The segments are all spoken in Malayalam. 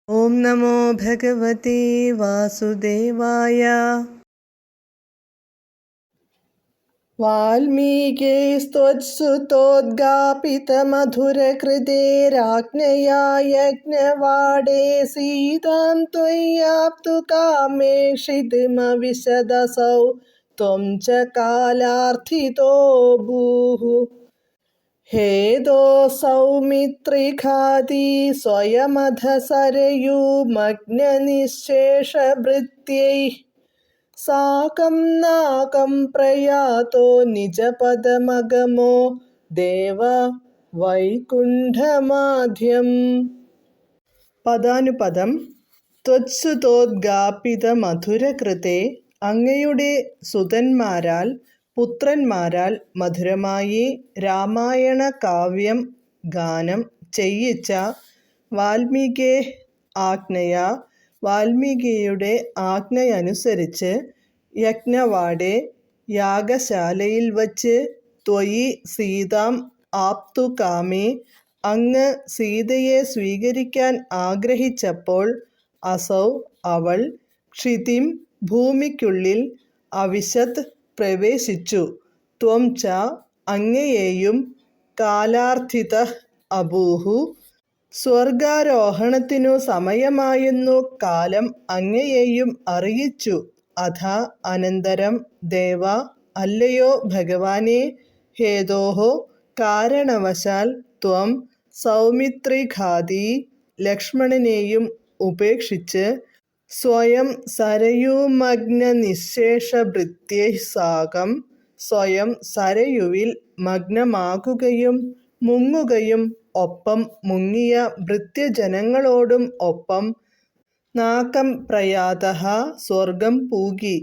ഓം നമോ ഭഗവതേ വാസുദേവായ. വാൽമീകിസ്ത്വത്സുതോദ്ഗാപിതമധുരകൃതേരാജ്ഞയാ യജ്ഞവാടേ സീതാം ത്വയ്യാപ്തു കാമേഷിതുമവിശദസൗ ത്വം ച കാലാർത്ഥിതോ ഭൂഃ. ഹേതോസൗമിത്രിഘാതീ സ്വയമധസരയൂമഗ്നനിശ്ശേഷഭൃത്യൈः സാകം നാകം പ്രയാതോ നിജപദമഗമോ ദേവ വൈകുണ്ഠമാദ്യം. പദാനുപദം. ത്വത്സുതോദ്ഗാപിതമധുരകൃതേ, അങ്ങയുടെ സുതന്മാരാൽ പുത്രന്മാരാൽ മധുരമായി രാമായണ കാവ്യം ഗാനം ചെയ്യിച്ച വാൽമീകേ ആജ്ഞയാ, വാൽമീകിയുടെ ആജ്ഞയനുസരിച്ച് യജ്ഞവാടേ യാഗശാലയിൽ വച്ച് ത്വയി സീതാം ആപ്തുകാമേ, അങ്ങ് സീതയെ സ്വീകരിക്കാൻ ആഗ്രഹിച്ചപ്പോൾ അസൗ അവൾ ക്ഷിതിം ഭൂമിക്കുള്ളിൽ അവിശത് പ്രവേശിച്ചു. ത്വം ച അങ്ങയെയും കാലാർത്ഥിതഃ അഭൂഃ സ്വർഗാരോഹണത്തിനു സമയമായെന്നു കാലം അങ്ങയെയും അറിയിച്ചു. അഥ അനന്തരം ദേവ അല്ലയോ ഭഗവാനേ, ഹേതോഃ കാരണവശാൽ ത്വം സൗമിത്രിഘാതീ ലക്ഷ്മണനെയും ഉപേക്ഷിച്ച് സ്വയം സരയൂമഗ്നനിശ്ശേഷഭൃത്യൈഃ സാകം സ്വയം സരയുവിൽ മഗ്നമാകുകയും മുങ്ങുകയും ഒപ്പം മുങ്ങിയ ഭൃത്യജനങ്ങളോടും ഒപ്പം നാകം പ്രയാതഃ സ്വർഗം പൂകി.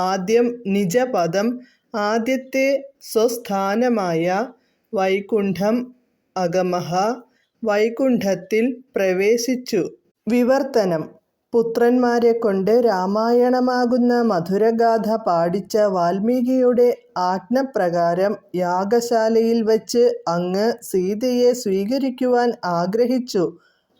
ആദ്യം നിജപദം ആദ്യത്തെ സ്വസ്ഥാനമായ വൈകുണ്ഠം അഗമഃ വൈകുണ്ഠത്തിൽ പ്രവേശിച്ചു. വിവർത്തനം. പുത്രന്മാരെ കൊണ്ട് രാമായണമാകുന്ന മധുരഗാഥ പാടിച്ച വാൽമീകിയുടെ ആജ്ഞപ്രകാരം യാഗശാലയിൽ വച്ച് അങ്ങ് സീതയെ സ്വീകരിക്കുവാൻ ആഗ്രഹിച്ചു.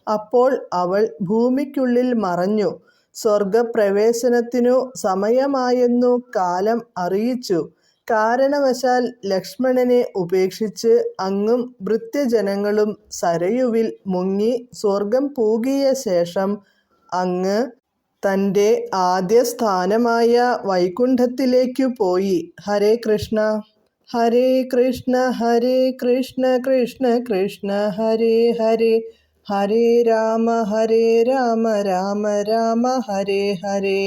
അപ്പോൾ അവൾ ഭൂമിക്കുള്ളിൽ മറഞ്ഞു. സ്വർഗപ്രവേശനത്തിനു സമയമായെന്നു കാലം അറിയിച്ചു. കാരണവശാൽ ലക്ഷ്മണനെ ഉപേക്ഷിച്ച് അങ്ങും ഭൃത്യജനങ്ങളും സരയുവിൽ മുങ്ങി സ്വർഗം പൂകിയ ശേഷം അങ്ങ് തൻ്റെ ആദ്യസ്ഥാനമായ വൈകുണ്ഠത്തിലേക്കു പോയി. ഹരേ കൃഷ്ണ. ഹരേ കൃഷ്ണ ഹരേ കൃഷ്ണ കൃഷ്ണ കൃഷ്ണ ഹരേ ഹരേ, ഹരേ രാമ രാമ രാമ ഹരേ ഹരേ.